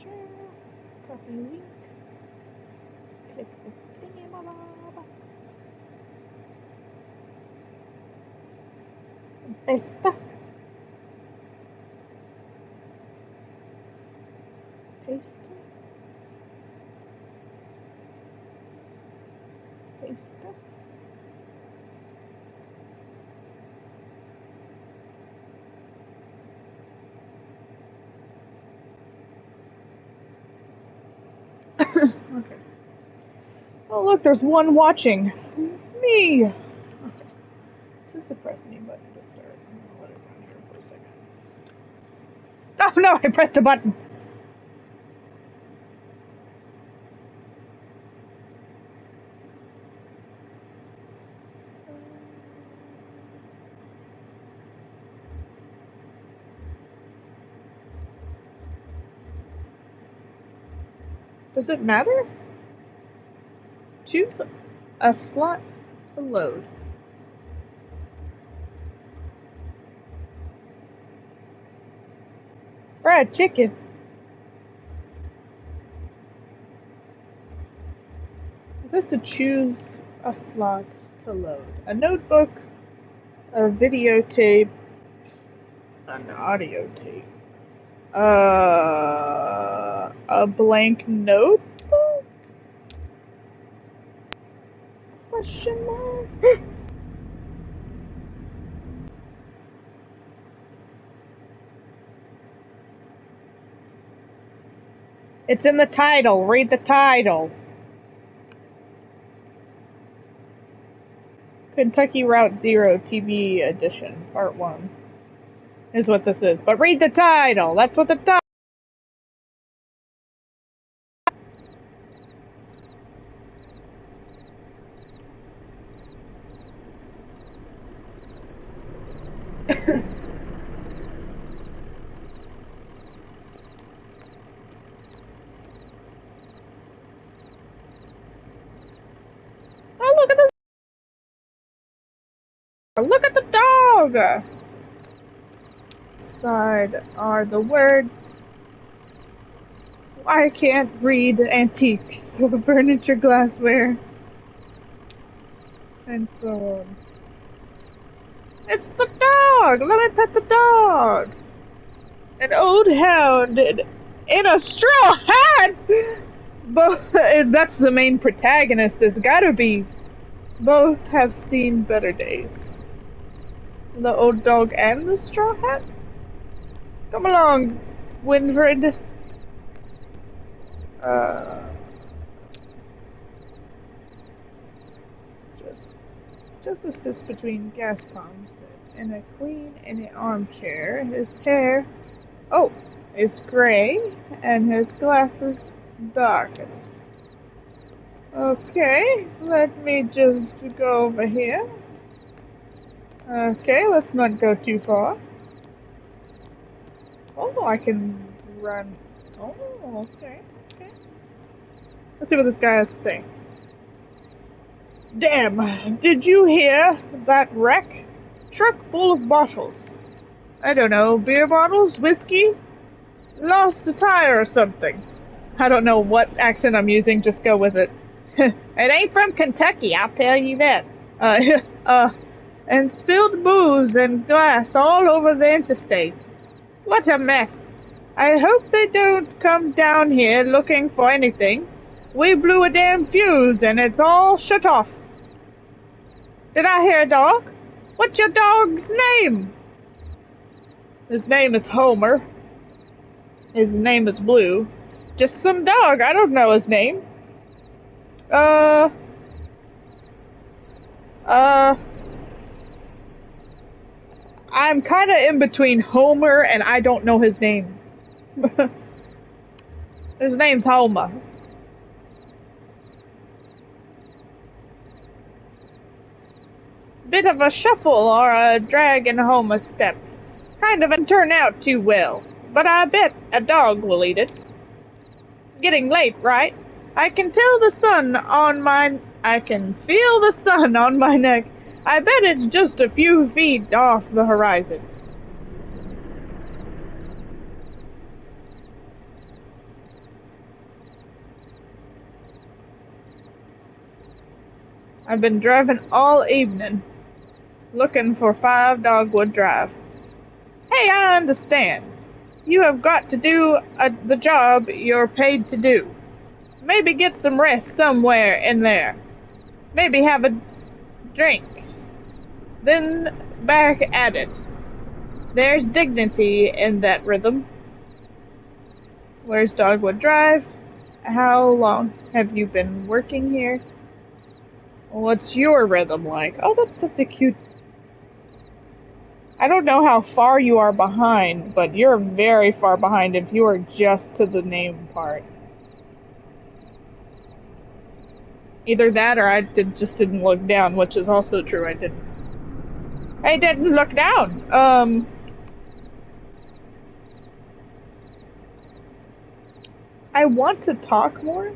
Share, copy link, click the thingy-ma-bob, paste, paste, paste. Okay. Oh look, there's one watching. Me! Okay. This is to press any button to start. I'm gonna let it run here for a second. Oh no, I pressed a button! Does it matter? Choose a slot to load. Fried chicken. Is this to choose a slot to load? A notebook, a videotape, an audio tape. A blank notebook? Question mark? It's in the title. Read the title. Kentucky Route Zero TV Edition, Part 1 is what this is. But read the title. That's what the title. Oh, look at this. Look at the dog. Side are the words. I can't read antiques, furniture, glassware, and so on. It's the dog! Let me pet the dog! An old hound in a straw hat! Both, that's the main protagonist, has gotta be. Both have seen better days. The old dog and the straw hat? Come along, Winfred. Joseph sits between gas pumps and a queen in an armchair. His hair, is gray, and his glasses darkened. Okay, let me just go over here. Okay, let's not go too far. Oh, I can run. Oh, okay. Let's see what this guy has to say. Damn, did you hear that wreck? Truck full of bottles. I don't know, beer bottles? Whiskey? Lost a tire or something. I don't know what accent I'm using, just go with it. It ain't from Kentucky, I'll tell you that. And spilled booze and glass all over the interstate. What a mess. I hope they don't come down here looking for anything. We blew a damn fuse and it's all shut off. Did I hear a dog? What's your dog's name? His name is Homer. His name is Blue. Just some dog, I don't know his name. I'm kinda in between Homer and I don't know his name. His name's Homer. Bit of a shuffle or a drag in Homer's step. Kind of didn't turn out too well. but I bet a dog will eat it. Getting late, right? I can feel the sun on my neck. I bet it's just a few feet off the horizon. I've been driving all evening, looking for 5 Dogwood Drive. Hey, I understand. You have got to do the job you're paid to do. Maybe get some rest somewhere in there. Maybe have a drink. Then back at it. There's dignity in that rhythm. Where's Dogwood Drive? How long have you been working here? What's your rhythm like? Oh, that's such a cute... I don't know how far you are behind, but you're very far behind if you are just to the name part. Either that or just didn't look down, which is also true. I didn't look down. I want to talk more,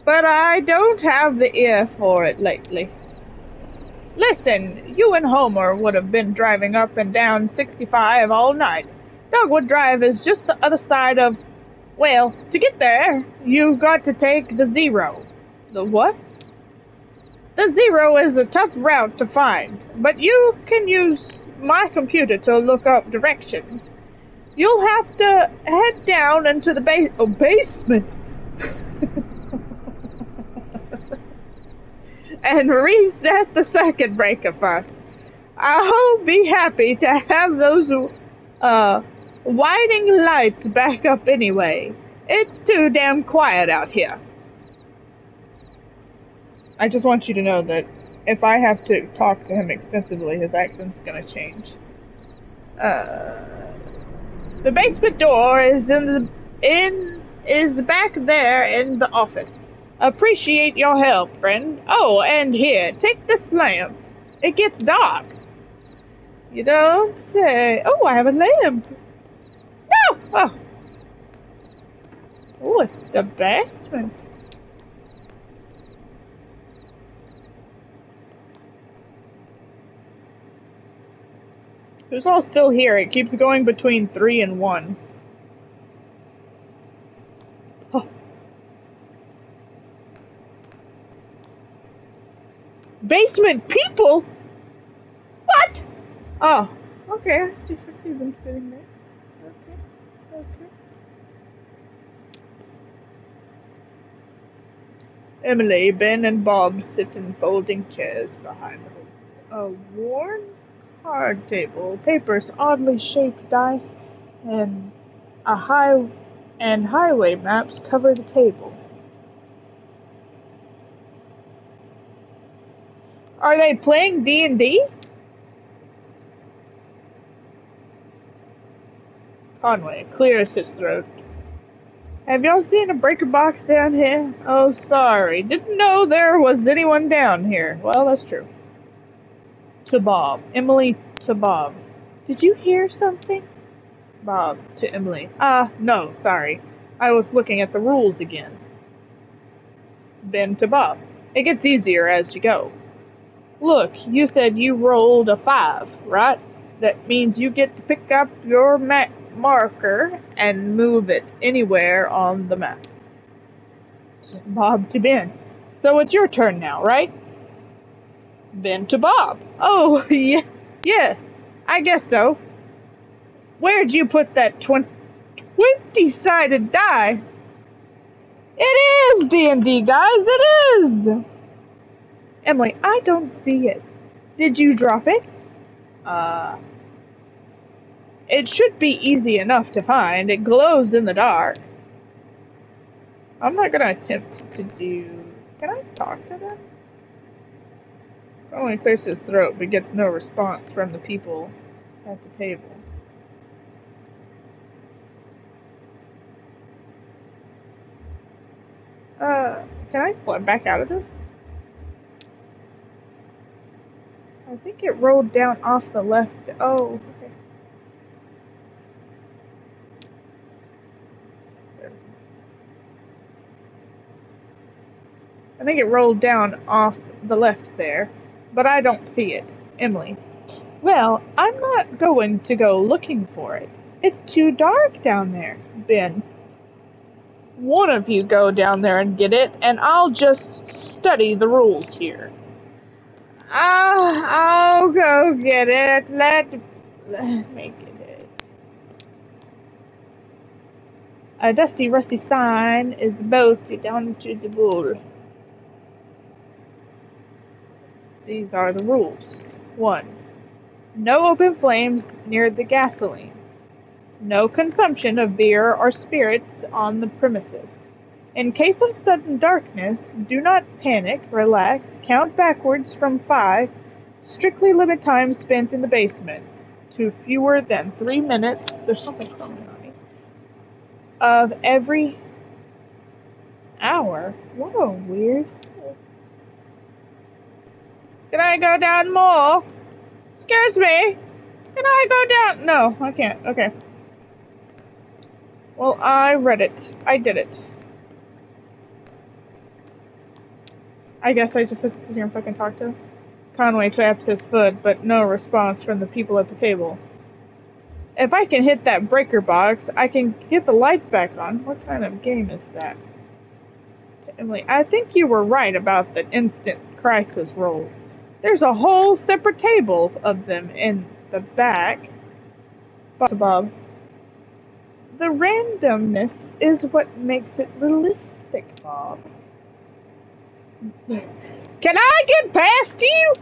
but I don't have the ear for it lately. Listen, you and Homer would have been driving up and down 65 all night. Dogwood Drive is just the other side of... Well, to get there, you've got to take the Zero. The what? The Zero is a tough route to find, but you can use my computer to look up directions. You'll have to head down into the basement. And reset the circuit breaker first. I'll be happy to have those widening lights back up anyway. It's too damn quiet out here. I just want you to know that if I have to talk to him extensively, his accent's gonna change. The basement door is is back there in the office. Appreciate your help, friend. Oh, and here, take this lamp. It gets dark. You don't say. Oh, I have a lamp. No! Oh. Oh, it's the basement. It's all still here. It keeps going between 3 and 1. Oh. Basement people? What? Oh, okay. I see them sitting there. Okay. Emily, Ben, and Bob sit in folding chairs behind a worn card table. Papers, oddly shaped dice, and highway maps cover the table. Are they playing D&D? Conway clears his throat. Have y'all seen a breaker box down here? Oh, sorry. Didn't know there was anyone down here. Well, that's true. To Bob. Emily to Bob. Did you hear something? Bob to Emily. No, sorry. I was looking at the rules again. Ben to Bob. It gets easier as you go. Look, you said you rolled a 5, right? That means you get to pick up your marker and move it anywhere on the map. Bob to Ben. So it's your turn now, right? Ben to Bob. Oh, yeah, I guess so. Where'd you put that 20-sided die? It is D&D, guys, it is! Emily, I don't see it. Did you drop it? It should be easy enough to find. It glows in the dark. I'm not gonna attempt to do... Can I talk to them? Only clears his throat, but gets no response from the people at the table. Can I flip back out of this? I think it rolled down off the left. Oh, okay. I think it rolled down off the left there, but I don't see it. Emily. Well, I'm not going to go looking for it. It's too dark down there. Ben. One of you go down there and get it, and I'll just study the rules here. I'll go get it. Let me get it. A dusty, rusty sign is bolted onto the wall. These are the rules. 1. No open flames near the gasoline. No consumption of beer or spirits on the premises. In case of sudden darkness, do not panic, relax, count backwards from 5, strictly limit time spent in the basement to fewer than 3 minutes. There's something crawling on me. Of every hour. Whoa, weird. Can I go down more? Excuse me. Can I go down? No, I can't. Okay. Well, I read it. I did it. I guess I just have to sit here and fucking talk to him. Conway taps his foot, but no response from the people at the table. If I can hit that breaker box, I can get the lights back on. What kind of game is that? To Emily, I think you were right about the instant crisis rolls. There's a whole separate table of them in the back. Bob. The randomness is what makes it realistic, Bob. Can I get past you?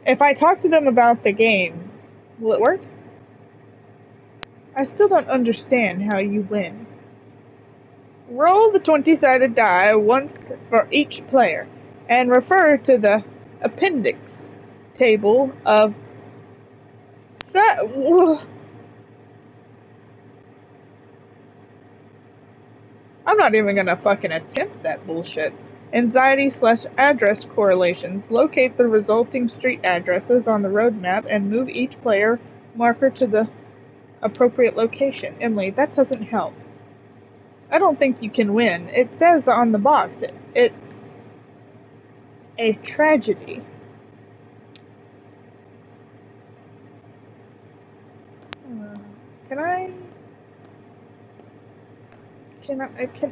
If I talk to them about the game, will it work? I still don't understand how you win. Roll the 20-sided die once for each player, and refer to the appendix table of... I'm not even gonna fucking attempt that bullshit. Anxiety/address correlations. Locate the resulting street addresses on the road map and move each player marker to the appropriate location. Emily, that doesn't help. I don't think you can win. It says on the box, it's a tragedy. Can I... Can...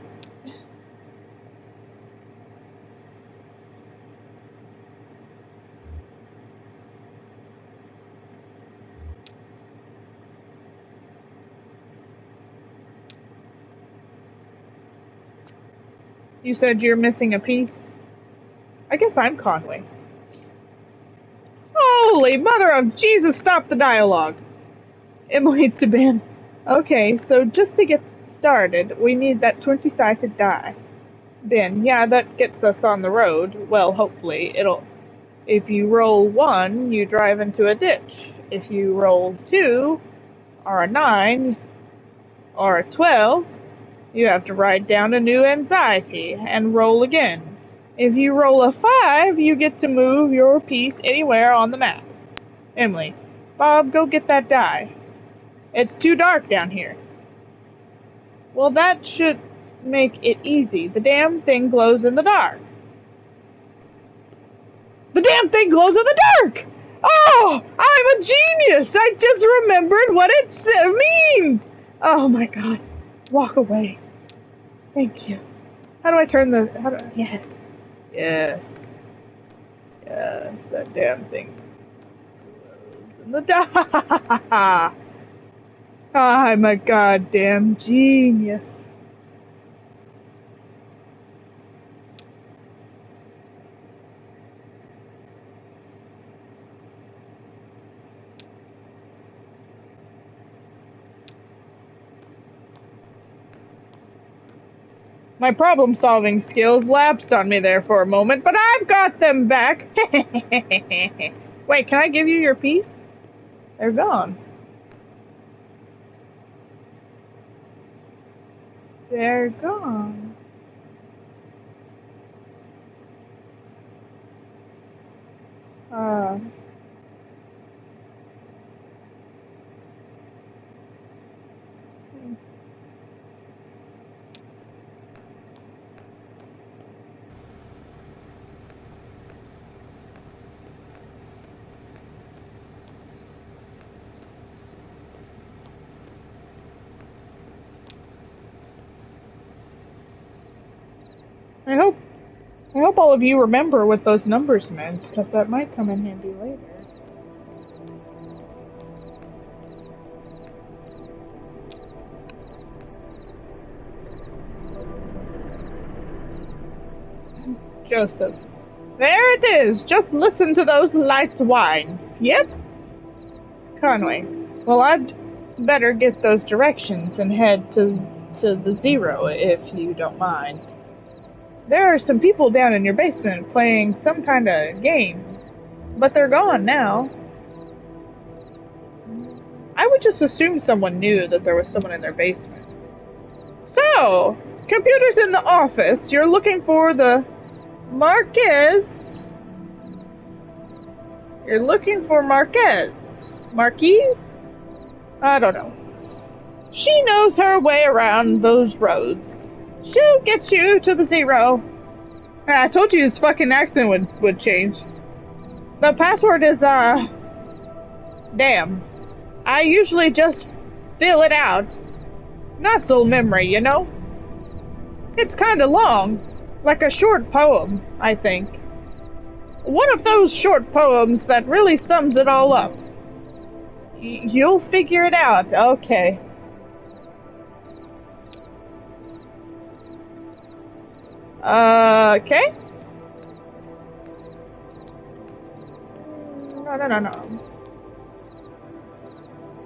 You said you're missing a piece? I guess I'm Conway. Holy mother of Jesus, stop the dialogue! Emily to Ben. Okay, so just to get started, we need that 20-sided die. Ben, yeah, that gets us on the road. Well, hopefully, it'll... If you roll 1, you drive into a ditch. If you roll 2, or a 9, or a 12, you have to write down a new anxiety and roll again. If you roll a 5, you get to move your piece anywhere on the map. Emily, Bob, go get that die. It's too dark down here. Well, that should make it easy. The damn thing glows in the dark. The damn thing glows in the dark! Oh, I'm a genius! I just remembered what it means! Oh my god. Walk away. Thank you. How do I turn the... Yes. Yes. Yes, that damn thing glows in the dark. I'm a goddamn genius. My problem-solving skills lapsed on me there for a moment, but I've got them back. Wait, can I give you your piece? They're gone. They're gone. I hope I hope all of you remember what those numbers meant, because that might come in handy later. Joseph. There it is! Just listen to those lights whine. Yep. Conway. Well, I'd better get those directions and head to the Zero, if you don't mind. There are some people down in your basement playing some kind of game, but they're gone now. I would just assume someone knew that there was someone in their basement. So, computers in the office, you're looking for the Marquez. You're looking for Marquez. Marquise? I don't know. She knows her way around those roads. She'll get you to the Zero. I told you his fucking accent would change. The password is, damn. I usually just fill it out. Muscle memory, you know? It's kinda long. Like a short poem, I think. One of those short poems that really sums it all up. You'll figure it out, okay. Okay? No.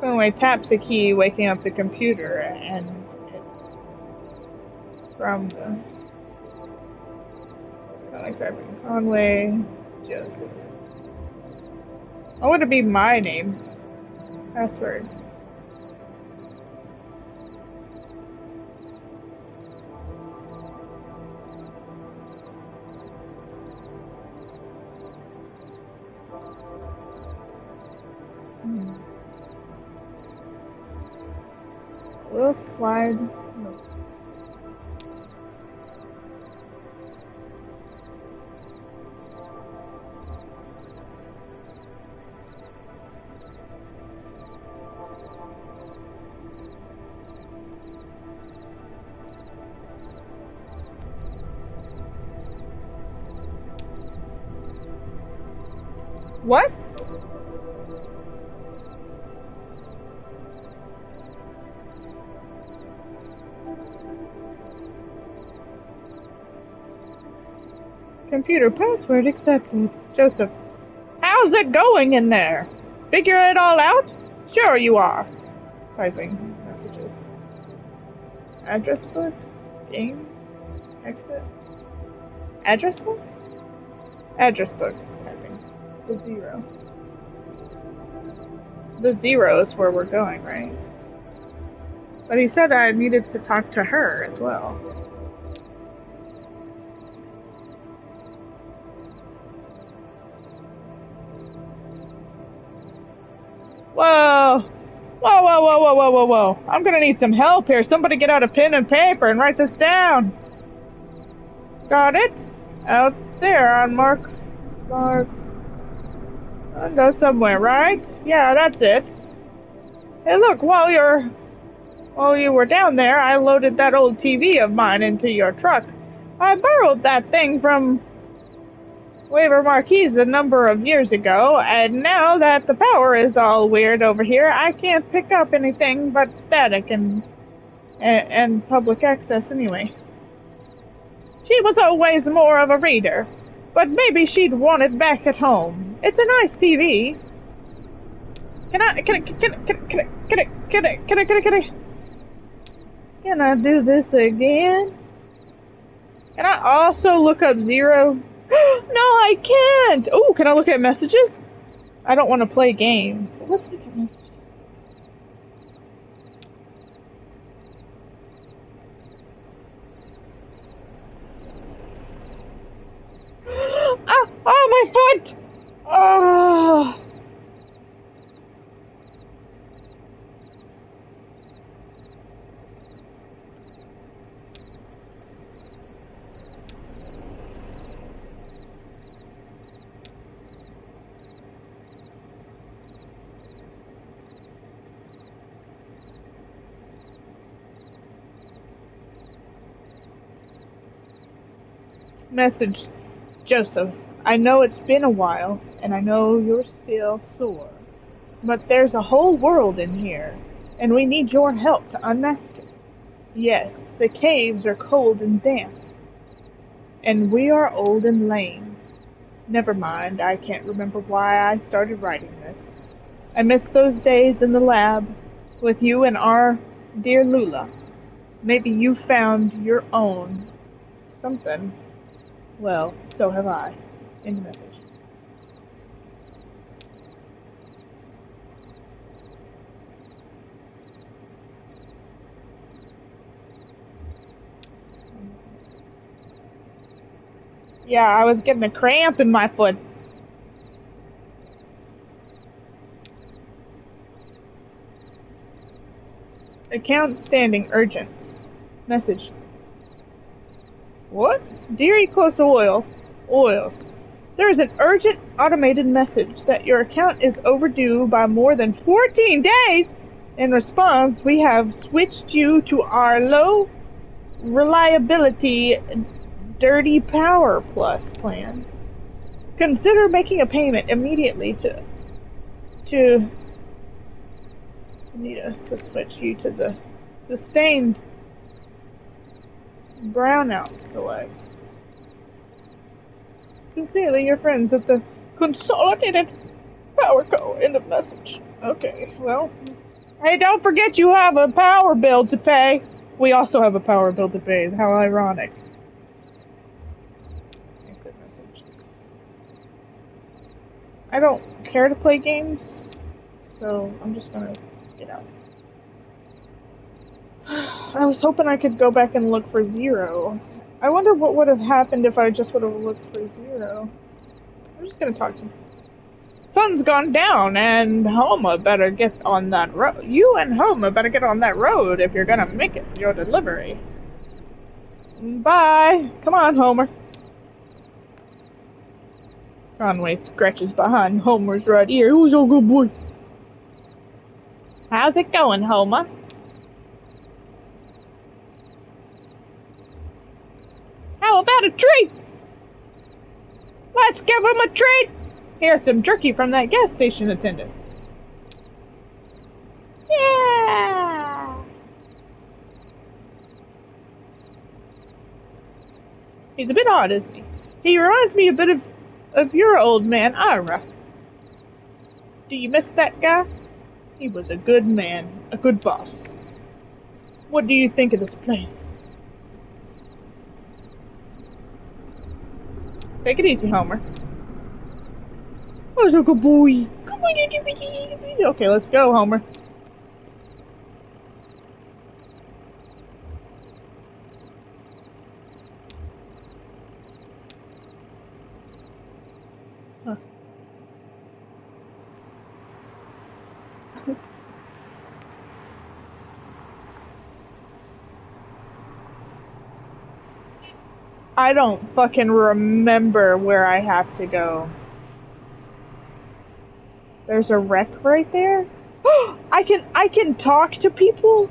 Conway taps a key, waking up the computer, and from the typing Conway Joseph. What would it be my name? Password. We'll slide. Oops. What? Computer password accepted. Joseph. How's it going in there? Figure it all out? Sure you are. Typing messages. Address book? Games? Exit? Address book? Address book. Typing. The Zero. The Zero is where we're going, right? But he said I needed to talk to her as well. Whoa! Whoa. I'm gonna need some help here. Somebody get out a pen and paper and write this down. Got it? Out there on Mark. Under somewhere, right? Yeah, that's it. Hey, look, while you were down there, I loaded that old TV of mine into your truck. I borrowed that thing from Waver Marquise a number of years ago, and now that the power is all weird over here, I can't pick up anything but static and public access anyway. She was always more of a reader, but maybe she'd want it back at home. It's a nice TV. Can I do this again? Can I also look up Zero? No, I can't! Ooh, can I look at messages? I don't want to play games. Let's look at messages. Oh, my foot! Oh. Message, Joseph. I know it's been a while, and I know you're still sore. But there's a whole world in here, and we need your help to unmask it. Yes, the caves are cold and damp, and we are old and lame. Never mind, I can't remember why I started writing this. I miss those days in the lab with you and our dear Lula. Maybe you found your own something. Well, so have I. End message. Yeah, I was getting a cramp in my foot. Account standing urgent. Message. What? Dear Ecos Oils. There is an urgent automated message that your account is overdue by more than 14 days. In response, we have switched you to our low reliability Dirty Power Plus plan. Consider making a payment immediately to need us to switch you to the sustained brownout select. Sincerely, your friends at the Consolidated Power Co. End of message. Okay, well. Hey, don't forget you have a power bill to pay. We also have a power bill to pay. How ironic. Exit messages. I don't care to play games, so I'm just gonna get out. I was hoping I could go back and look for Zero. I wonder what would have happened if I just would have looked for Zero. I'm just gonna talk to him. Sun's gone down, and Homer better get on that road. You and Homer better get on that road if you're gonna make it your delivery. Bye. Come on, Homer. Conway scratches behind Homer's right ear. Who's a good boy? How's it going, Homer? How about a treat? Let's give him a treat! Here's some jerky from that gas station attendant. Yeah! He's a bit odd, isn't he? He reminds me a bit of your old man, Ira. Do you miss that guy? He was a good man, a good boss. What do you think of this place? Take it easy, Homer. Oh, so good boy. Come on. Okay, let's go, Homer. Huh. I don't fucking remember where I have to go. There's a wreck right there? I can talk to people?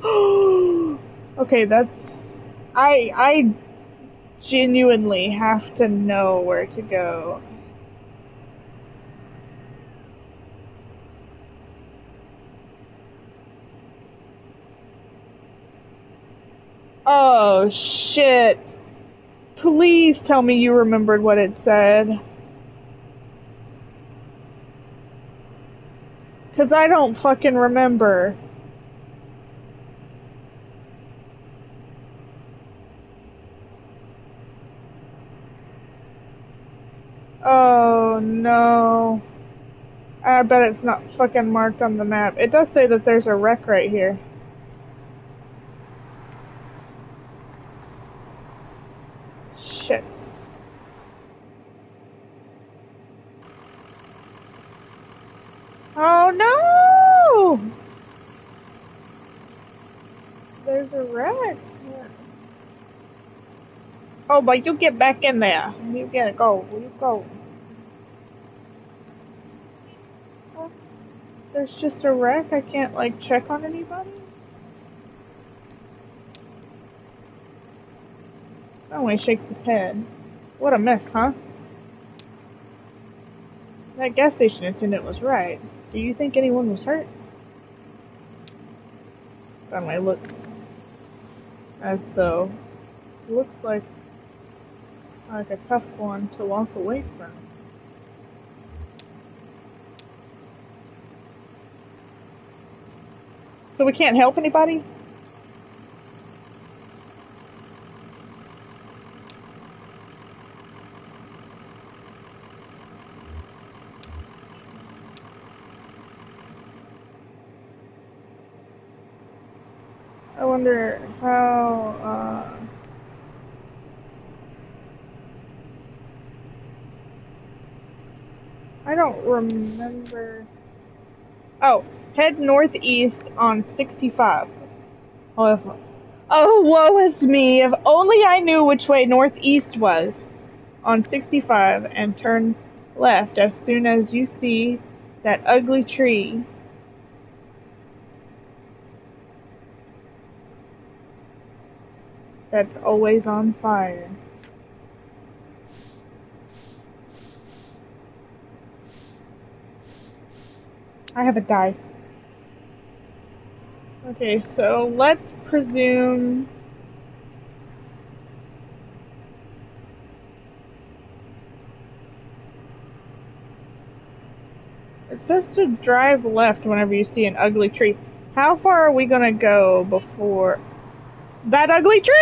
Okay, that's... I genuinely have to know where to go. Oh, shit. Please tell me you remembered what it said. Cause I don't fucking remember. Oh no. I bet it's not fucking marked on the map. It does say that there's a wreck right here. Shit. Oh no! There's a wreck. Yeah. Oh, but you get back in there. You gotta go. You go. Oh, there's just a wreck. I can't, like, check on anybody? Oh, he shakes his head. What a mess, huh? That gas station attendant was right. Do you think anyone was hurt? Suddenly looks as though looks like a tough one to walk away from. So we can't help anybody? I wonder how, I don't remember. Oh, head northeast on 65. Oh, woe is me. If only I knew which way northeast was on 65 and turn left as soon as you see that ugly tree. That's always on fire. I have a dice. Okay, so let's presume it says to drive left whenever you see an ugly tree. How far are we gonna go before that ugly tree?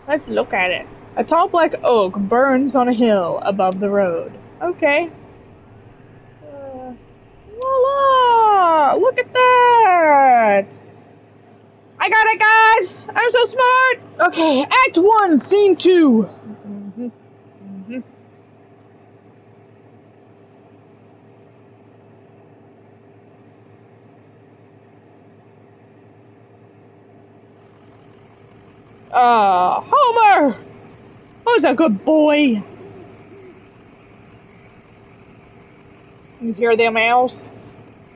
Let's look at it. A tall black oak burns on a hill above the road. Okay. Voila! Look at that! I got it, guys! I'm so smart! Okay, Act 1, Scene 2. Homer! Who's a good boy? You hear them owls?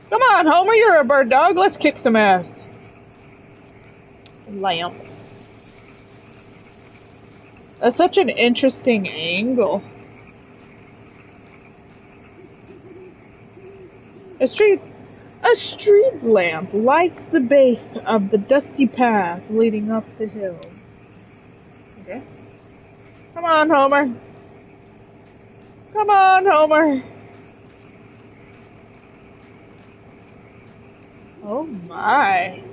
Come on, Homer, you're a bird dog. Let's kick some ass. Lamp. That's such an interesting angle. A street lamp lights the base of the dusty path leading up the hill. Okay. Come on, Homer. Come on, Homer. Oh my.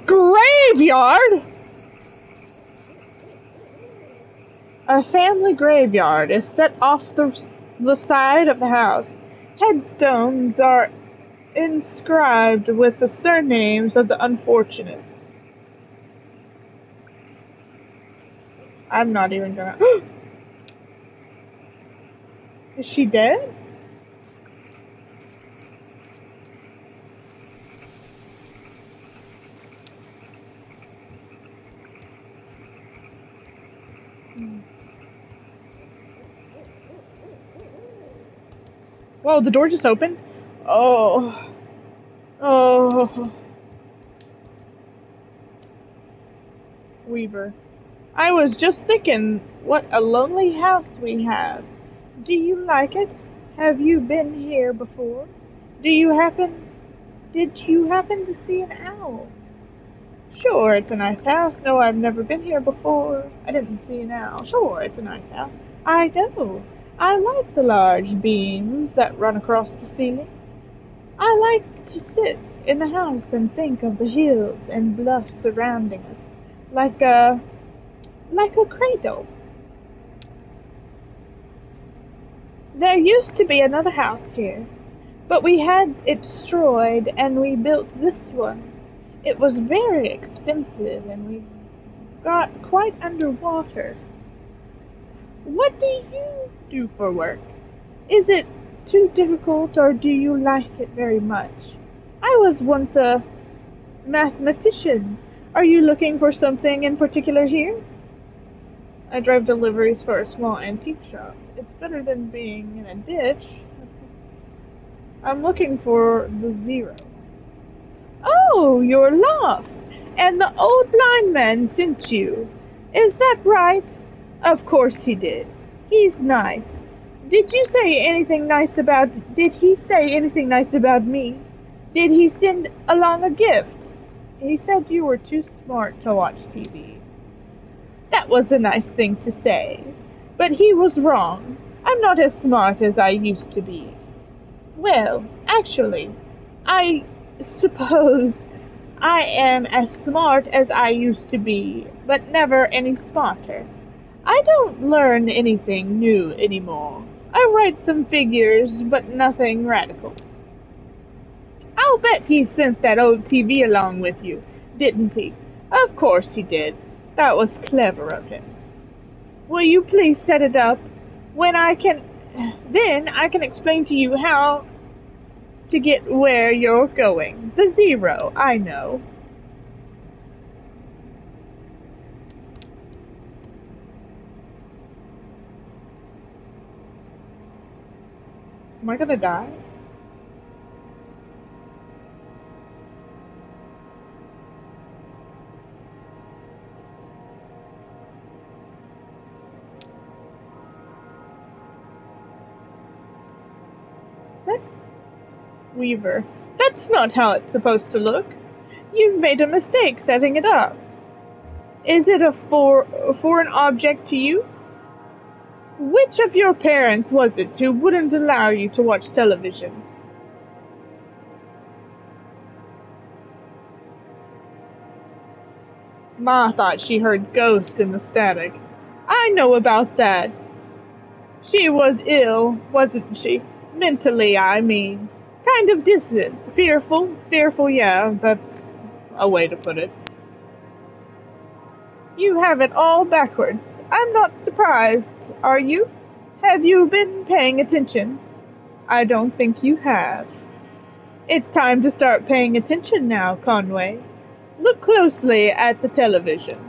Graveyard? A family graveyard is set off the side of the house. Headstones are inscribed with the surnames of the unfortunate. I'm not even gonna... Is she dead? Whoa, the door just opened? Oh. Oh. Weaver. I was just thinking, what a lonely house we have. Do you like it? Have you been here before? Did you happen to see an owl? Sure, it's a nice house. No, I've never been here before. I didn't see an owl. Sure, it's a nice house. I know. I like the large beams that run across the ceiling. I like to sit in the house and think of the hills and bluffs surrounding us, like a cradle. There used to be another house here, but we had it destroyed and we built this one. It was very expensive and we got quite underwater. What do you do for work? Is it too difficult or do you like it very much? I was once a mathematician. Are you looking for something in particular here? I drive deliveries for a small antique shop. It's better than being in a ditch. I'm looking for the 0. Oh, you're lost, and the old blind man sent you. Is that right? Of course he did. He's nice. Did he say anything nice about me? Did he send along a gift? He said you were too smart to watch TV. That was a nice thing to say, but he was wrong. I'm not as smart as I used to be. Well, actually, I suppose I am as smart as I used to be, but never any smarter. I don't learn anything new anymore. I write some figures, but nothing radical. I'll bet he sent that old TV along with you, didn't he? Of course he did. That was clever of him. Will you please set it up? Then I can explain to you how to get where you're going. The 0, I know. Am I gonna die? That Weaver. That's not how it's supposed to look. You've made a mistake setting it up. Is it a foreign object to you? Which of your parents was it who wouldn't allow you to watch television? Ma thought she heard ghosts in the static. I know about that. She was ill, wasn't she? Mentally, I mean. Kind of distant. Fearful. Fearful, yeah, that's a way to put it. You have it all backwards. I'm not surprised, are you? Have you been paying attention? I don't think you have. It's time to start paying attention now, Conway. Look closely at the television.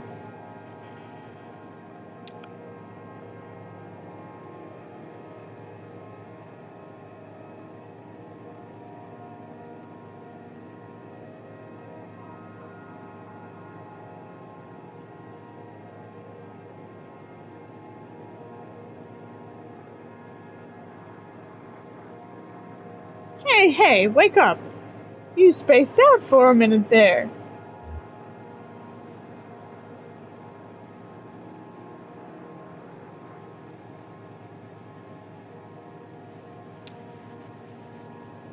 Hey, wake up. You spaced out for a minute there.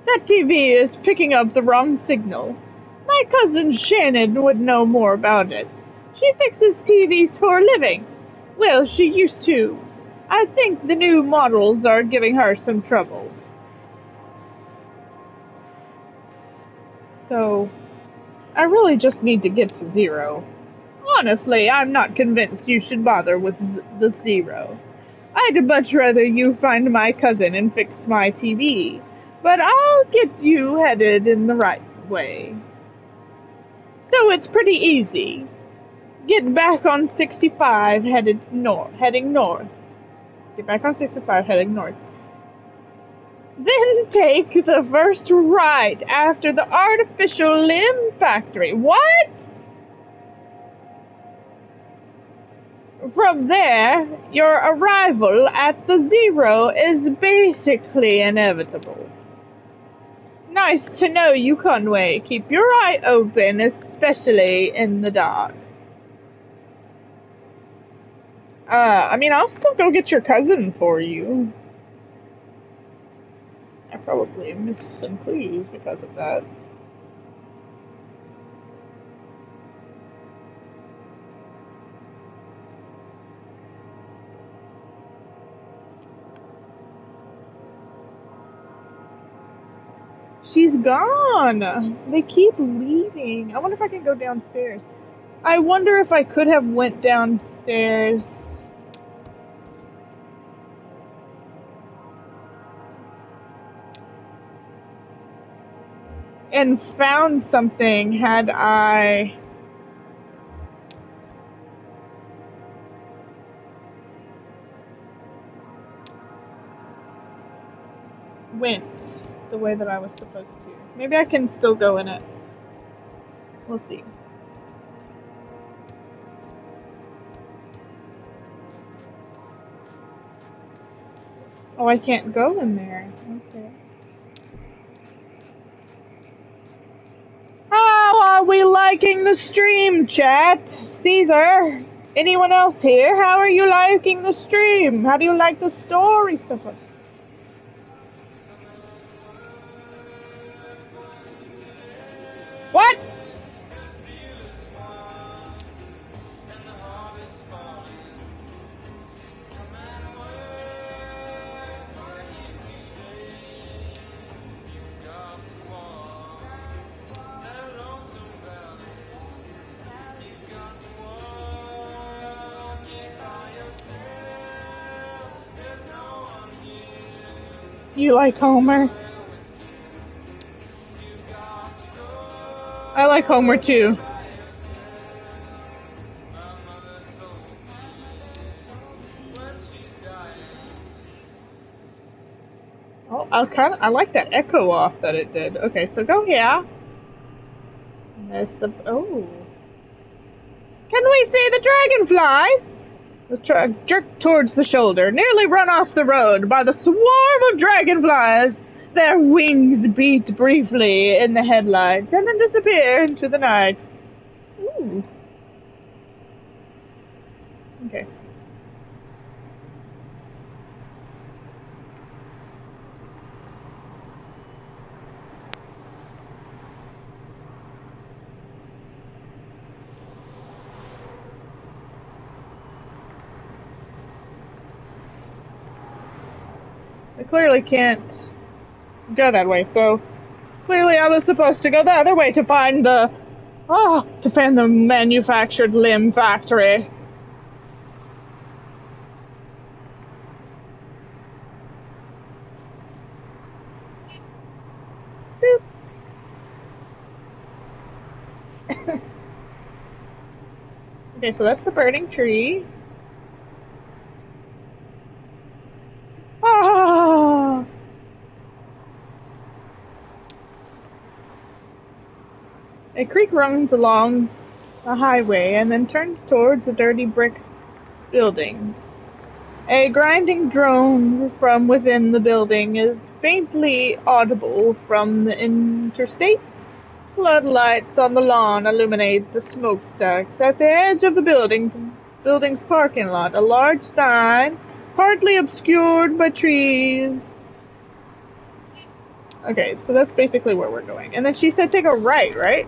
That TV is picking up the wrong signal. My cousin Shannon would know more about it. She fixes TVs for a living. Well, she used to. I think the new models are giving her some trouble. So, I really just need to get to 0. Honestly, I'm not convinced you should bother with the 0. I'd much rather you find my cousin and fix my TV, but I'll get you headed in the right way. So it's pretty easy. Get back on 65 heading north. Get back on 65 heading north. Then take the first right after the artificial limb factory. What? From there, your arrival at the 0 is basically inevitable. Nice to know you, Conway. Keep your eye open, especially in the dark. I'll still go get your cousin for you. I probably missed some clues because of that. She's gone. They keep leaving. I wonder if I can go downstairs. I wonder if I could have went downstairs. And found something had I went the way that I was supposed to. Maybe I can still go in it. We'll see. Oh, I can't go in there. Okay. How are we liking the stream, chat? Caesar? Anyone else here? How are you liking the stream? How do you like the story so far? What? You like Homer? I like Homer too. Oh, I like that echo off that it did. Okay, so go here. And there's the oh. Can we see the dragonflies? The truck jerked towards the shoulder, nearly run off the road by the swarm of dragonflies. Their wings beat briefly in the headlights and then disappear into the night. Ooh. Okay. I clearly can't go that way, so clearly I was supposed to go the other way to find the manufactured limb factory. Boop. Okay, so that's the burning tree. Ah! A creek runs along the highway and then turns towards a dirty brick building. A grinding drone from within the building is faintly audible from the interstate. Floodlights on the lawn illuminate the smokestacks. At the edge of the building's parking lot, a large sign, partly obscured by trees. Okay, so that's basically where we're going. And then she said take a right, right?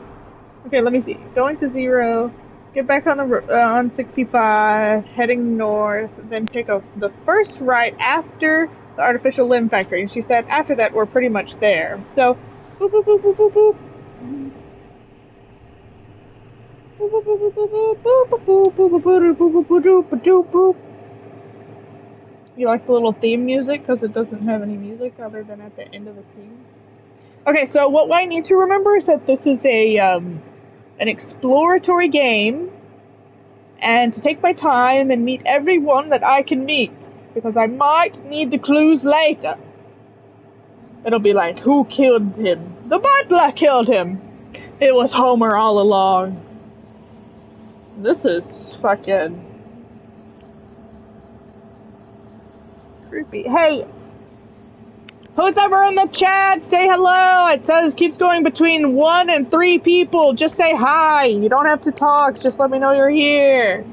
Okay, let me see. Going to 0, get back on the on 65, heading north, then take the first right after the artificial limb factory. And she said after that we're pretty much there. So, boop boop boop boop boop boop. You like the little theme music because it doesn't have any music other than at the end of the scene. Okay, so what I need to remember is that this is an exploratory game, and to take my time and meet everyone that I can meet, because I might need the clues later. It'll be like, who killed him? The butler killed him! It was Homer all along. This is fucking creepy. Hey! Who's ever in the chat? Say hello! It says keeps going between 1 and 3 people. Just say hi. You don't have to talk. Just let me know you're here.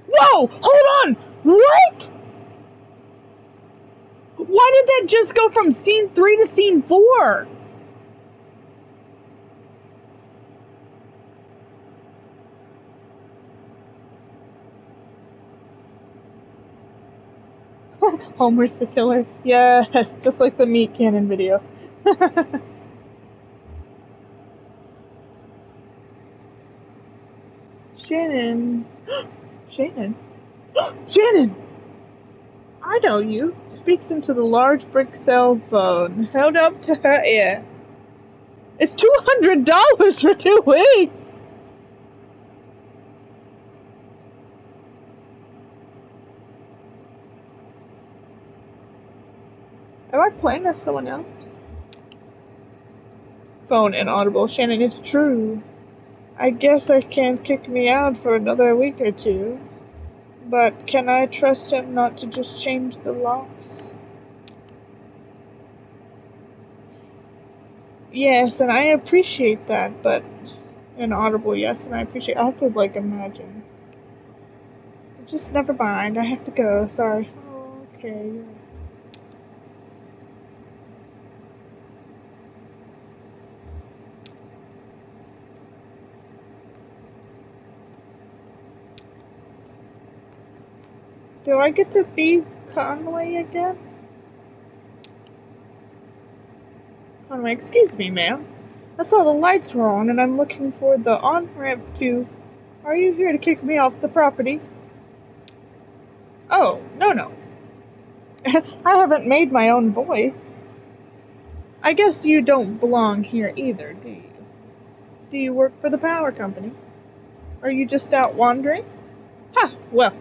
Whoa! Hold on! What? Why did that just go from scene 3 to scene 4? Homer's the killer. Yes, just like the meat cannon video. Shannon. Shannon. Shannon! I I know you, speaks into the large brick cell phone held up to her ear. It's $200 for 2 weeks! Am I playing as someone else? Phone inaudible. Shannon, it's true. I guess I can't kick me out for another week or two. But can I trust him not to just change the locks? Yes, and I appreciate that, but inaudible, yes, and I appreciate. I have to imagine. Just never mind. I have to go. Sorry. Okay. Do I get to be Conway again? Conway, excuse me, ma'am. I saw the lights were on, and I'm looking for the on-ramp to... Are you here to kick me off the property? Oh, no. I haven't made my own voice. I guess you don't belong here either, do you? Do you work for the power company? Are you just out wandering? Ha, well,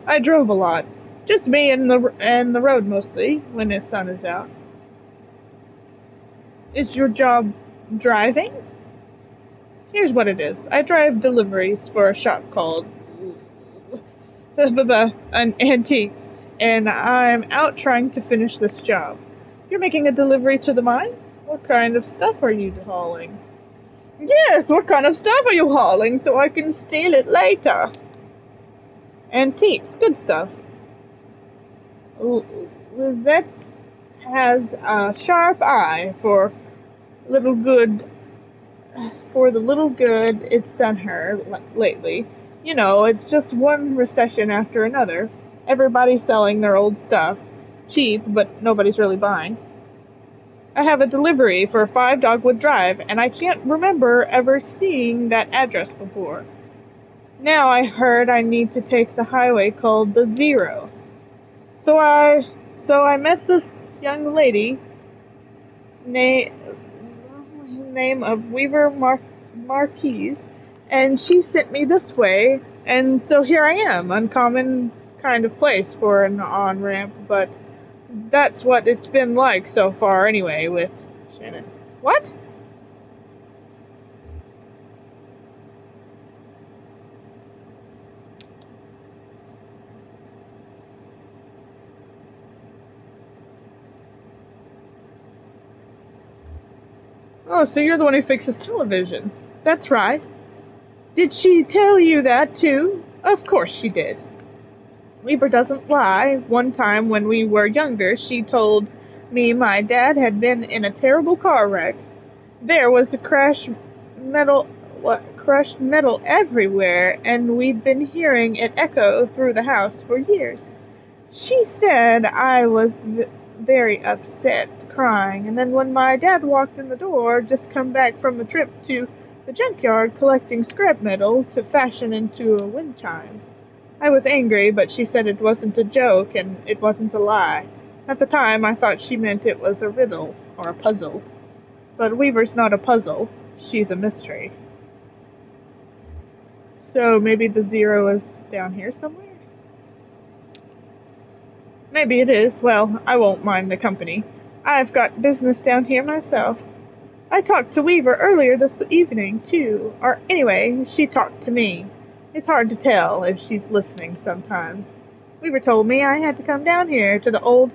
I drove a lot. Just me and the road mostly, when the sun is out. Is your job driving? Here's what it is. I drive deliveries for a shop called Antiques, and I'm out trying to finish this job. You're making a delivery to the mine? What kind of stuff are you hauling? Yes, what kind of stuff are you hauling so I can steal it later? Antiques, good stuff. Lizette has a sharp eye for the little good it's done her lately. You know, it's just one recession after another. Everybody's selling their old stuff. Cheap, but nobody's really buying. I have a delivery for 5 Dogwood Drive, and I can't remember ever seeing that address before. Now I heard I need to take the highway called the Zero. So I met this young lady, name of Weaver Marquise, and she sent me this way, and so here I am. Uncommon kind of place for an on-ramp, but that's what it's been like so far anyway with Shannon. What? Oh, so you're the one who fixes televisions. That's right. Did she tell you that, too? Of course she did. Weaver doesn't lie. One time when we were younger, she told me my dad had been in a terrible car wreck. There was crushed metal everywhere, and we'd been hearing it echo through the house for years. She said I was very upset, crying, and then when my dad walked in the door, just come back from a trip to the junkyard collecting scrap metal to fashion into wind chimes. I was angry, but she said it wasn't a joke and it wasn't a lie. At the time, I thought she meant it was a riddle or a puzzle. But Weaver's not a puzzle. She's a mystery. So maybe the Zero is down here somewhere? Maybe it is. Well, I won't mind the company. I've got business down here myself. I talked to Weaver earlier this evening, too. Or anyway, she talked to me. It's hard to tell if she's listening sometimes. Weaver told me I had to come down here to the old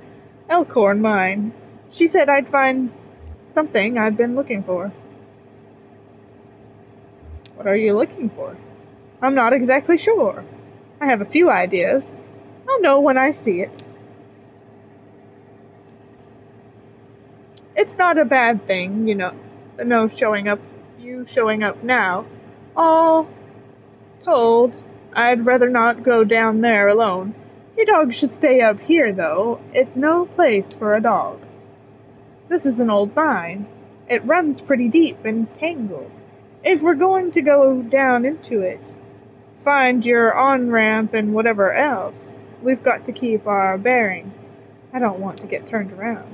Elkhorn mine. She said I'd find something I'd been looking for. What are you looking for? I'm not exactly sure. I have a few ideas. I'll know when I see it. It's not a bad thing, showing up now. All told, I'd rather not go down there alone. Your dog should stay up here, though. It's no place for a dog. This is an old mine. It runs pretty deep and tangled. If we're going to go down into it, find your on-ramp and whatever else, we've got to keep our bearings. I don't want to get turned around.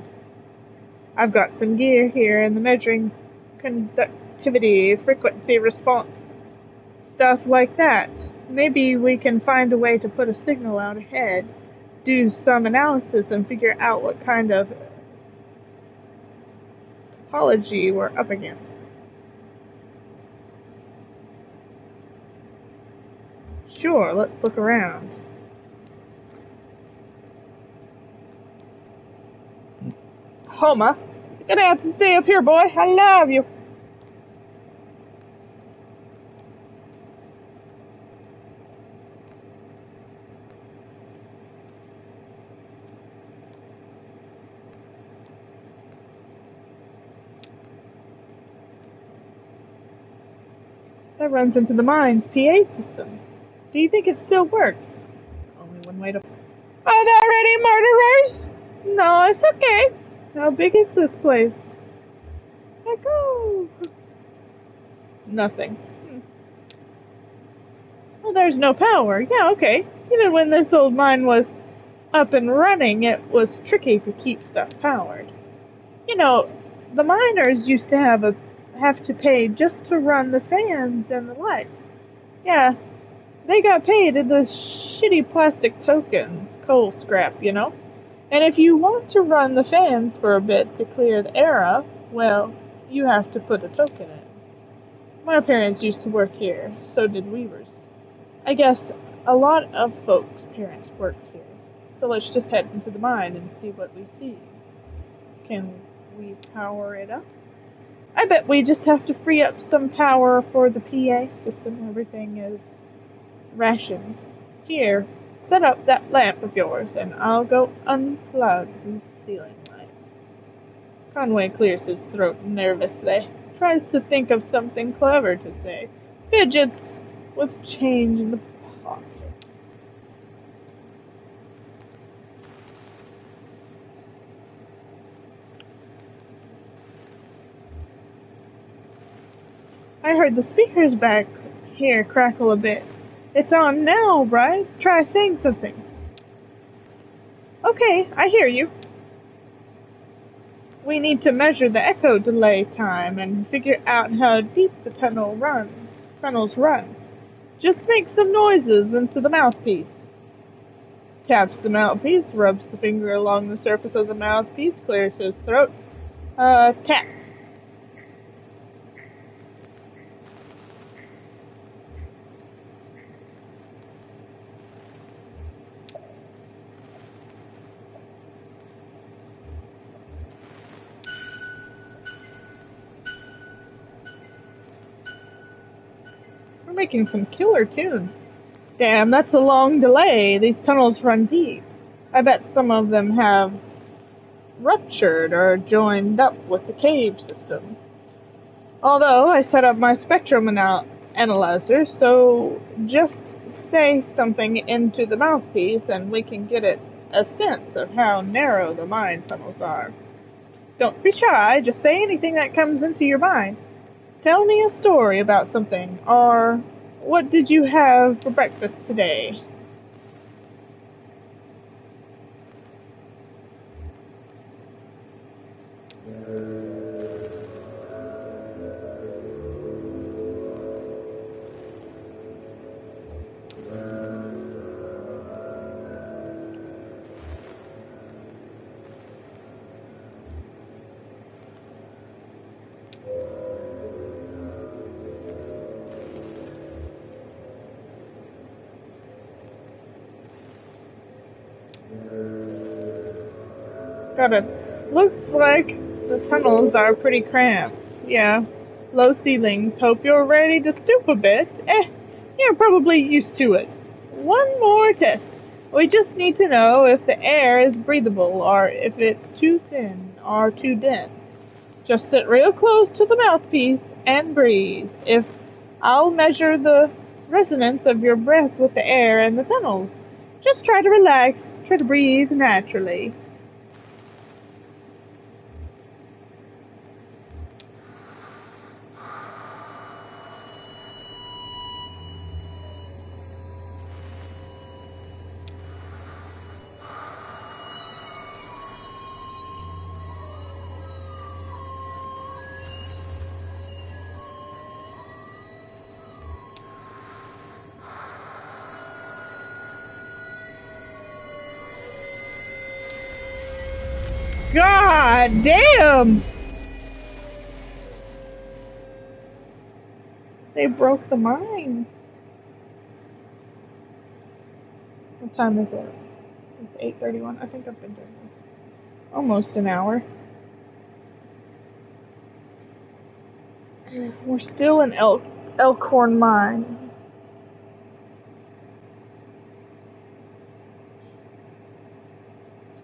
I've got some gear here in the measuring conductivity, frequency response, stuff like that. Maybe we can find a way to put a signal out ahead, do some analysis, and figure out what kind of topology we're up against. Sure, let's look around. Homer, you're gonna have to stay up here, boy. I love you. That runs into the mine's PA system. Do you think it still works? Only one way to... Are there any murderers? No, it's okay. How big is this place? Echo! Nothing. Well, there's no power. Yeah, okay. Even when this old mine was up and running, it was tricky to keep stuff powered. You know, the miners used to have to pay just to run the fans and the lights. Yeah, they got paid in the shitty plastic tokens, coal scrap, you know? And if you want to run the fans for a bit to clear the air up, well, you have to put a token in. My parents used to work here, so did Weaver's. I guess a lot of folks' parents worked here. So let's just head into the mine and see what we see. Can we power it up? I bet we just have to free up some power for the PA system. Everything is rationed. Here, set up that lamp of yours, and I'll go unplug these ceiling lights. Conway clears his throat nervously, tries to think of something clever to say, fidgets with change in the pocket. I heard the speakers back here crackle a bit. It's on now, right? Try saying something. Okay, I hear you. We need to measure the echo delay time and figure out how deep the tunnels run. Just make some noises into the mouthpiece. Taps the mouthpiece, rubs the finger along the surface of the mouthpiece, clears his throat. Tap. We're making some killer tunes. Damn, that's a long delay. These tunnels run deep. I bet some of them have ruptured or joined up with the cave system. Although I set up my spectrum analyzer, so just say something into the mouthpiece and we can get a sense of how narrow the mine tunnels are. Don't be shy, just say anything that comes into your mind. Tell me a story about something, or what did you have for breakfast today? Got it. Looks like the tunnels are pretty cramped. Yeah. Low ceilings. Hope you're ready to stoop a bit. You're probably used to it. One more test. We just need to know if the air is breathable or if it's too thin or too dense. Just sit real close to the mouthpiece and breathe. I'll measure the resonance of your breath with the air in the tunnels. Just try to relax. Try to breathe naturally. God damn! They broke the mine. What time is it? It's 8:31. I think I've been doing this almost an hour. We're still in Elkhorn Mine.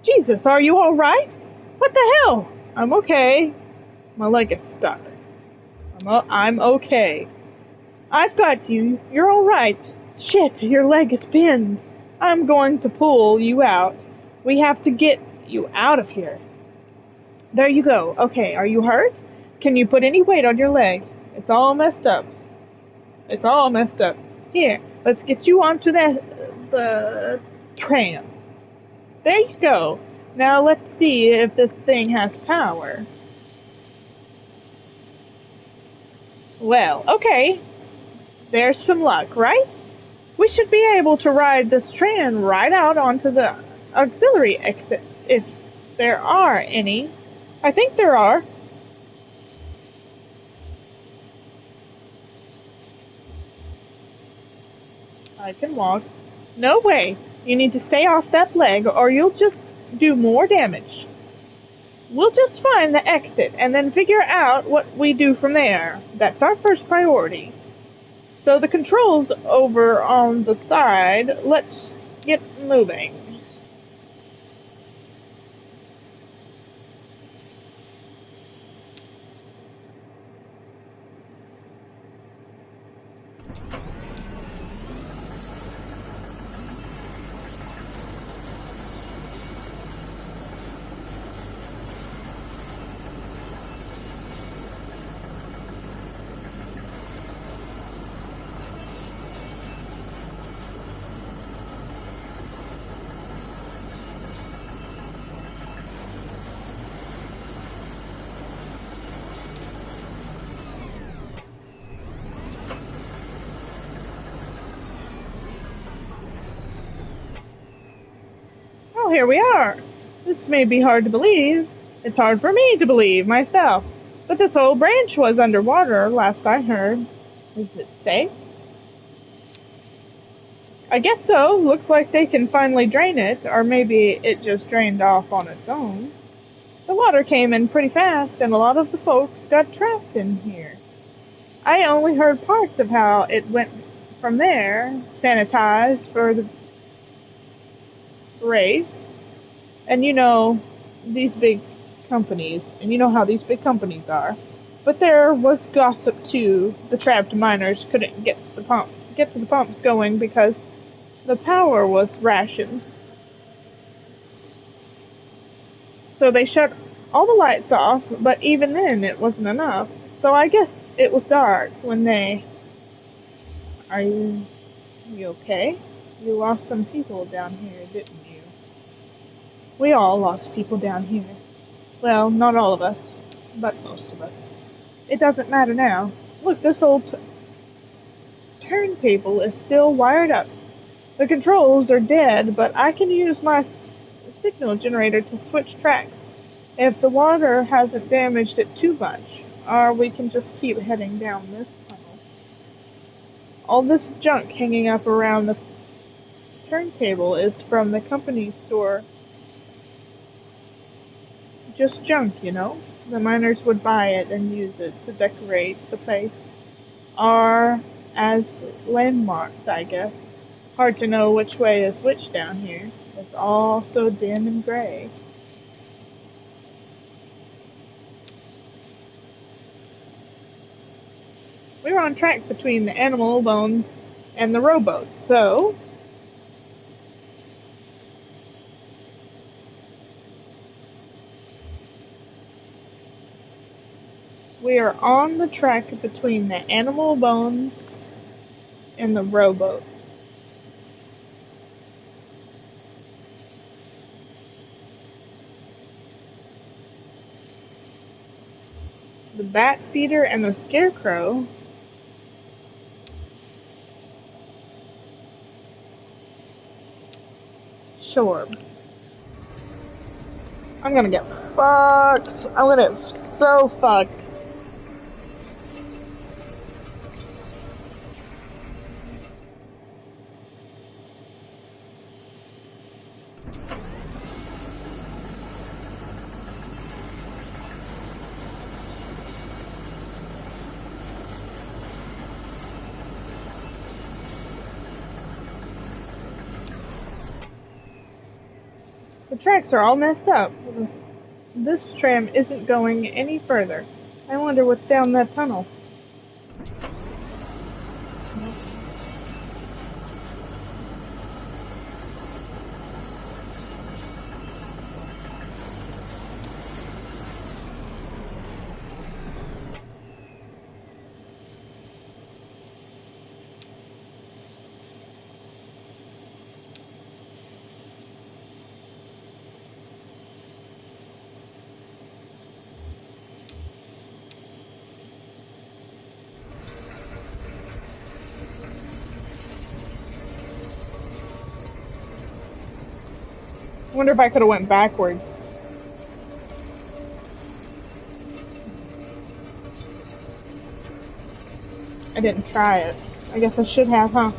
Jesus, are you alright? What the hell? I'm okay. My leg is stuck. I'm okay. I've got you. You're alright. Shit, your leg is pinned. I'm going to pull you out. We have to get you out of here. There you go. Okay, are you hurt? Can you put any weight on your leg? It's all messed up. It's all messed up. Here, let's get you onto the tram. There you go. Now let's see if this thing has power. Well, okay. There's some luck, right? We should be able to ride this tram right out onto the auxiliary exit, if there are any. I think there are. I can walk. No way. You need to stay off that leg or you'll just do more damage. We'll just find the exit and then figure out what we do from there. That's our first priority. So the controls over on the side. Let's get moving. Oh, here we are. This may be hard to believe. It's hard for me to believe myself. But this whole branch was underwater, last I heard. Is it safe? I guess so. Looks like they can finally drain it, or maybe it just drained off on its own. The water came in pretty fast, and a lot of the folks got trapped in here. I only heard parts of how it went from there, sanitized for the race. And you know, these big companies, and you know how these big companies are. But there was gossip too. The trapped miners couldn't get to the pumps going because the power was rationed. So they shut all the lights off, but even then it wasn't enough. So I guess it was dark when they... Are you okay? You lost some people down here, didn't you? We all lost people down here. Well, not all of us, but most of us. It doesn't matter now. Look, this old turntable is still wired up. The controls are dead, but I can use my signal generator to switch tracks if the water hasn't damaged it too much, or we can just keep heading down this tunnel. All this junk hanging up around the turntable is from the company store. Just junk, you know? The miners would buy it and use it to decorate the place, or as landmarks, I guess. Hard to know which way is which down here. It's all so dim and gray. We're on track between the animal bones and the rowboat, so we are on the track between the animal bones and the rowboat. The bat feeder and the scarecrow. Sure. I'm gonna get fucked. I'm gonna get so fucked. The tracks are all messed up. This tram isn't going any further. I wonder what's down that tunnel. I wonder if I could have went backwards. I didn't try it. I guess I should have, huh?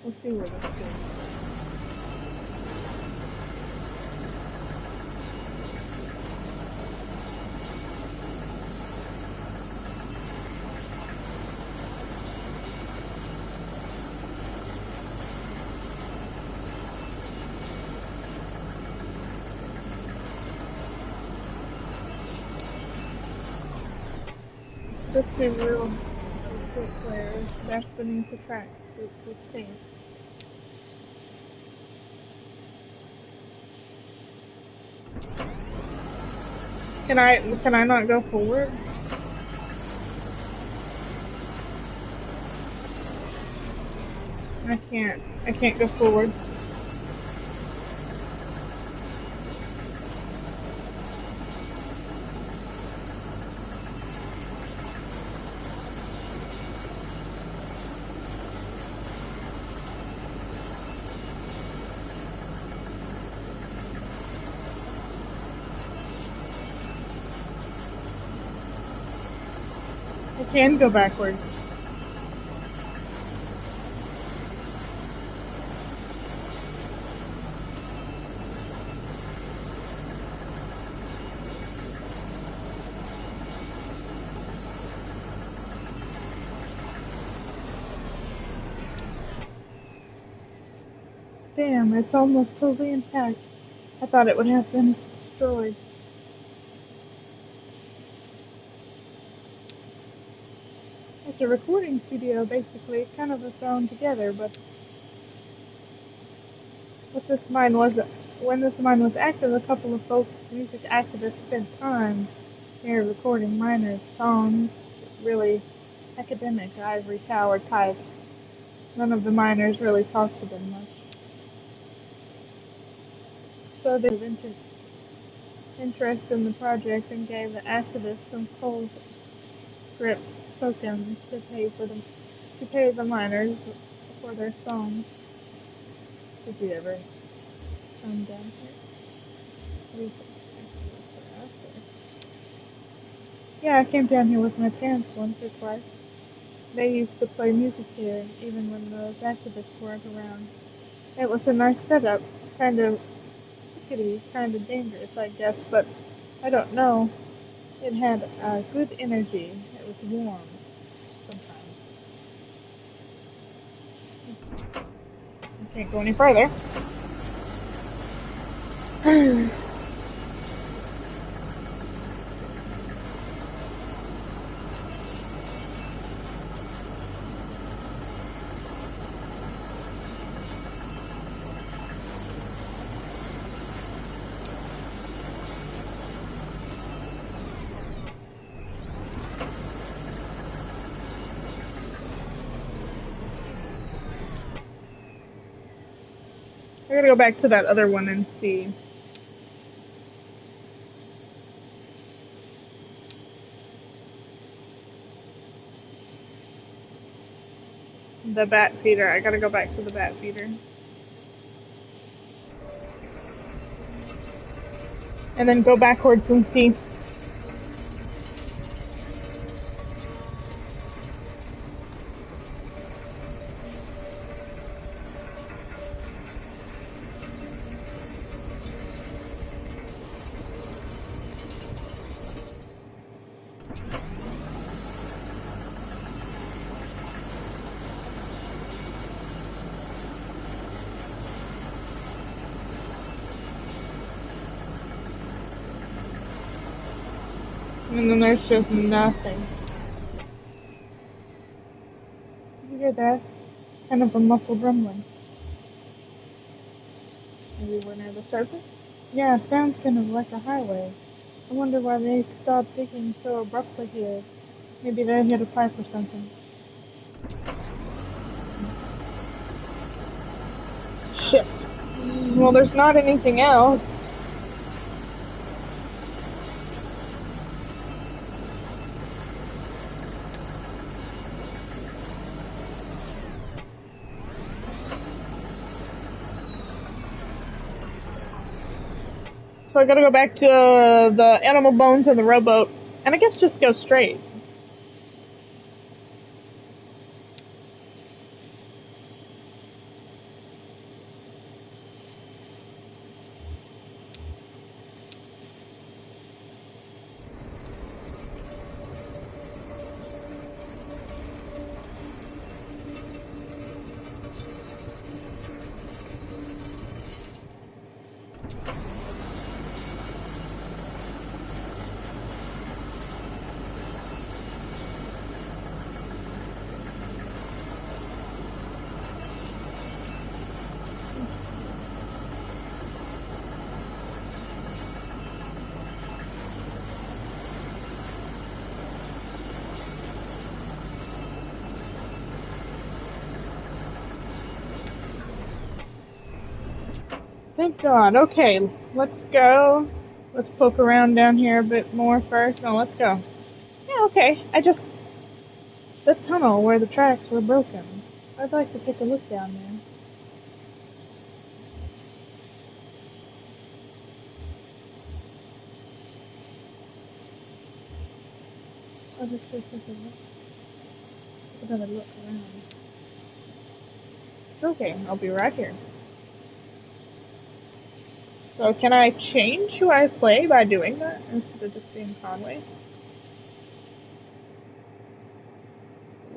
Let's see where this goes. This is real quick players. Dash beneath the tracks. It's safe. Can I not go forward? I can't go forward. I can go backwards. Damn, it's almost totally intact. I thought it would have been destroyed. It's a recording studio, basically, kind of thrown together, but what this mine was, when this mine was active, a couple of folk music activists spent time here recording miners' songs, really academic ivory tower type. None of the miners really talked to them much. So they had interest in the project and gave the activists some cold script tokens to pay the miners for their songs. Did you ever come down here? Yeah, I came down here with my parents once or twice. They used to play music here, even when those activists weren't around. It was a nice setup, kind of rickety, kind of dangerous, I guess, but I don't know. It had good energy. It was warm sometimes. I can't go any further. I gotta go back to that other one and see. The bat feeder. I gotta go back to the bat feeder. and then go backwards and see. And then there's just nothing. Did you hear that? Kind of a muffled rumbling. Maybe we're near the surface? Yeah, it sounds kind of like a highway. I wonder why they stopped digging so abruptly here. Maybe they hit a pipe or something. Shit. Well, there's not anything else. So I gotta go back to the animal bones and the rowboat. And I guess just go straight. Thank God. Okay, let's go. Let's poke around down here a bit more first. No, let's go. Yeah, okay. The tunnel where the tracks were broken. I'd like to take a look down there. I'll just take another look around. Okay, I'll be right here. So can I change who I play by doing that instead of just being Conway?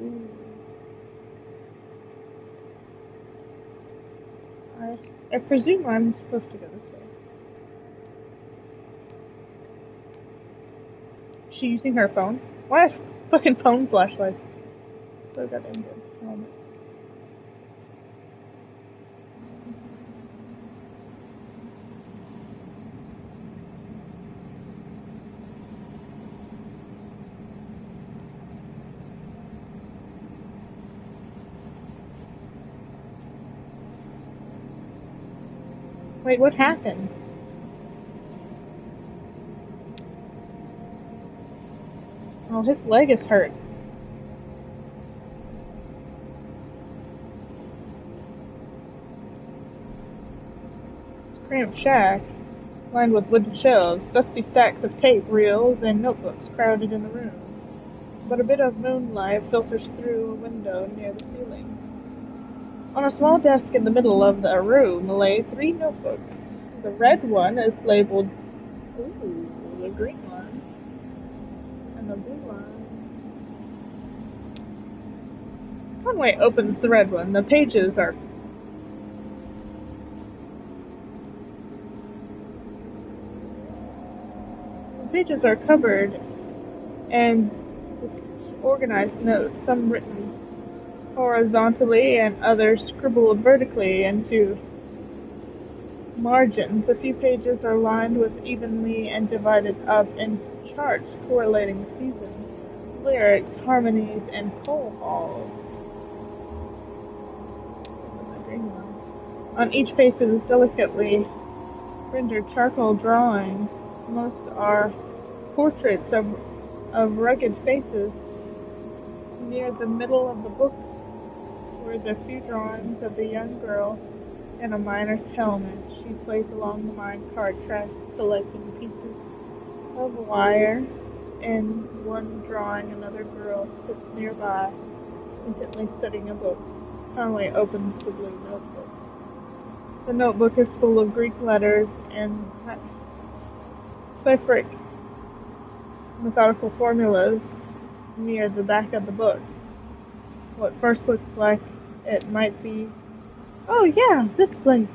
Ooh. I presume I'm supposed to go this way. Is she using her phone? Why is fucking phone flashlights? So goddamn good. Helmets. Wait, what happened? Oh, his leg is hurt. It's a cramped shack, lined with wooden shelves, dusty stacks of tape, reels, and notebooks crowded in the room. But a bit of moonlight filters through a window near the ceiling. On a small desk in the middle of the room lay 3 notebooks. The red one is labeled, ooh, the green one, and the blue one. Conway opens the red one. The pages are covered and organized notes, some written horizontally and others scribbled vertically into margins. A few pages are lined with evenly and divided up into charts correlating seasons, lyrics, harmonies, and coal halls. On each page is delicately rendered charcoal drawings. Most are portraits of rugged faces. Near the middle of the book were the few drawings of the young girl in a miner's helmet. She plays along the mine cart tracks, collecting pieces of wire. In one drawing, another girl sits nearby, intently studying a book. Conway opens the blue notebook. The notebook is full of Greek letters and cipheric methodical formulas near the back of the book. What first looks like it might be, oh yeah, this place.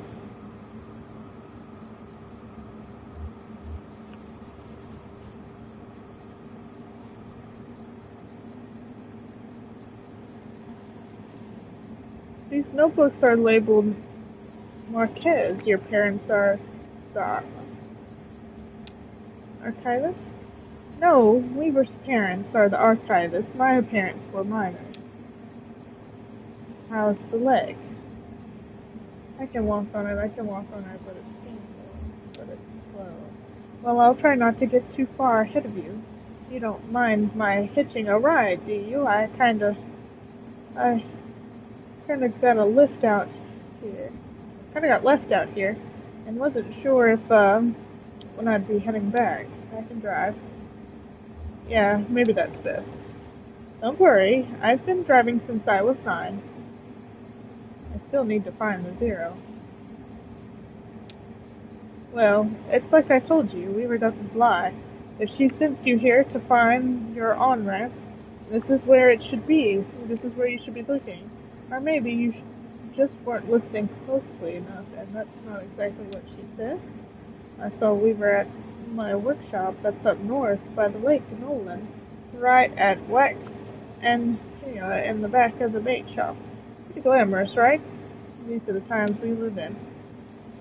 These notebooks are labeled Marquez. Your parents are the archivist? No, Weaver's parents are the archivists. My parents were miners. How's the leg? I can walk on it, but it's painful, but it's slow. Well, I'll try not to get too far ahead of you. You don't mind my hitching a ride, do you? I kinda got left out here, and wasn't sure if, when I'd be heading back. I can drive. Yeah, maybe that's best. Don't worry, I've been driving since I was 9. I still need to find the 0. Well, it's like I told you, Weaver doesn't lie. If she sent you here to find your on-ramp, this is where it should be. This is where you should be looking. Or maybe you just weren't listening closely enough, and that's not exactly what she said. I saw Weaver at my workshop that's up north by the lake in Nolan, right at Wax and, in the back of the bait shop. Pretty glamorous, right? These are the times we live in.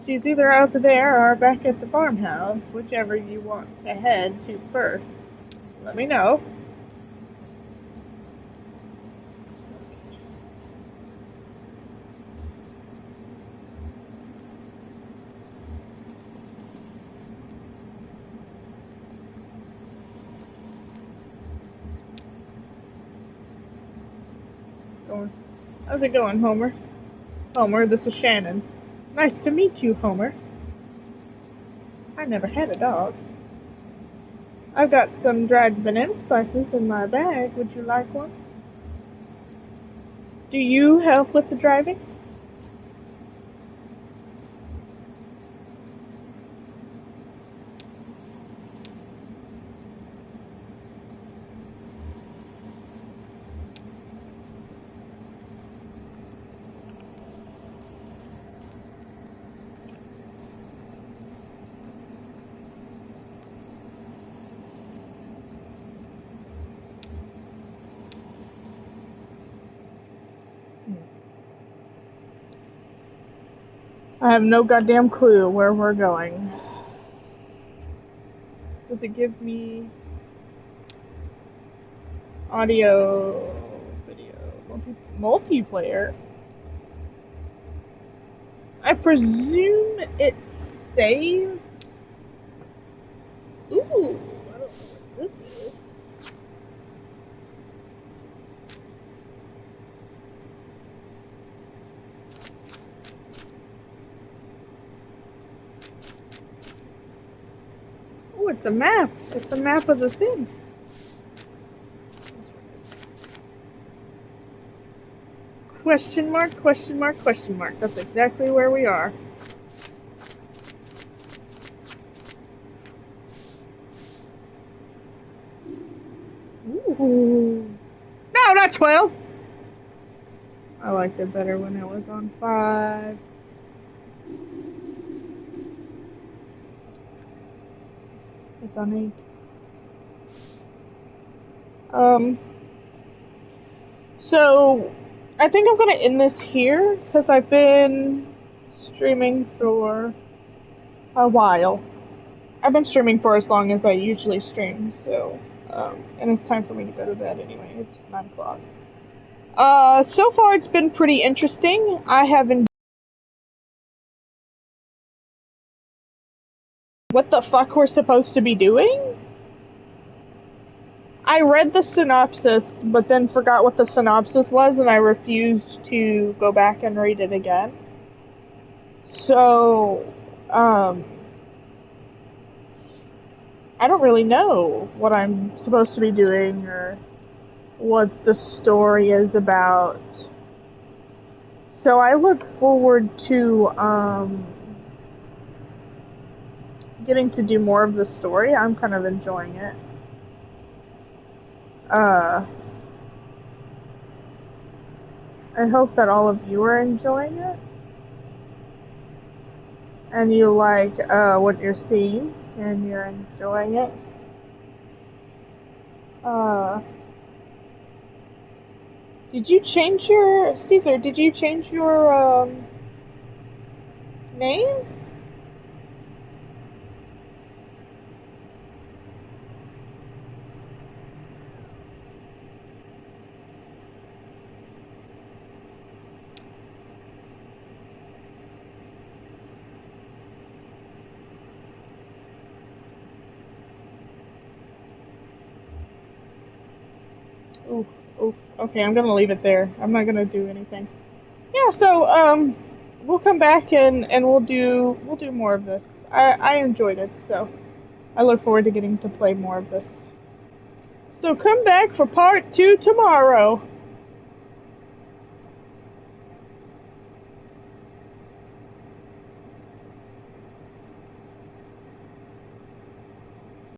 She's either out there or back at the farmhouse, whichever you want to head to first. Just let me know. How's it going, Homer? Homer, this is Shannon. Nice to meet you, Homer. I never had a dog. I've got some dried banana slices in my bag. Would you like one? Do you help with the driving? I have no goddamn clue where we're going. Does it give me audio, video, multiplayer? I presume it saves? Ooh, I don't know what this is. Oh, it's a map. It's a map of the thing. Question mark, question mark, question mark. That's exactly where we are. Ooh. No, not 12. I liked it better when it was on 5. It's on 8. So I think I'm gonna end this here because I've been streaming for a while. I've been streaming for as long as I usually stream, so and it's time for me to go to bed anyway. It's 9 o'clock. So far it's been pretty interesting. I haven't. What the fuck we're supposed to be doing? I read the synopsis, but then forgot what the synopsis was, and I refused to go back and read it again. So, um, I don't really know what I'm supposed to be doing or what the story is about. So I look forward to getting to do more of the story. I'm kind of enjoying it. Uh, I hope that all of you are enjoying it and you like what you're seeing and you're enjoying it. Uh, did you change your Caesar? Did you change your name? Ooh, ooh. Okay, I'm gonna leave it there. I'm not gonna do anything. Yeah, so we'll come back and we'll do more of this. I enjoyed it, so I look forward to getting to play more of this. So come back for part 2 tomorrow.